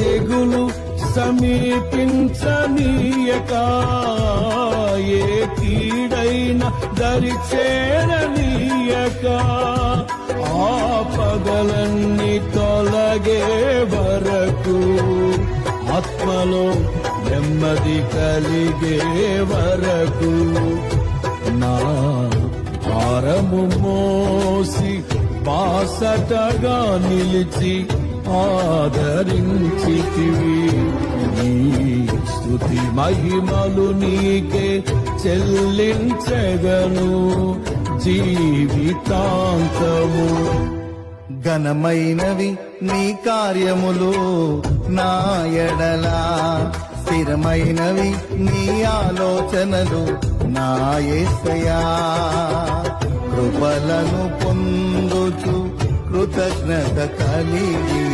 తెగులు సమీపించనీయక, ఏ కీడైన దరి చేరనీయక, ఆపదలన్నీ తొలగే వరకు, ఆత్మలో నెమ్మది కలిగే వరకు, నా భారము మోసి బాసటగా నిలిచి ఆదరించితివి. నీ స్తుతి మహిమలు నీకే చెల్లించెదను జీవితాంతము. ఘనమైనవి నీ కార్యములు నా ఎడలా, స్థిరమైనవి నీ ఆలోచనలు నా యేసయ్యా. కృపలను పొందుచు కృతజ్ఞత కలిగి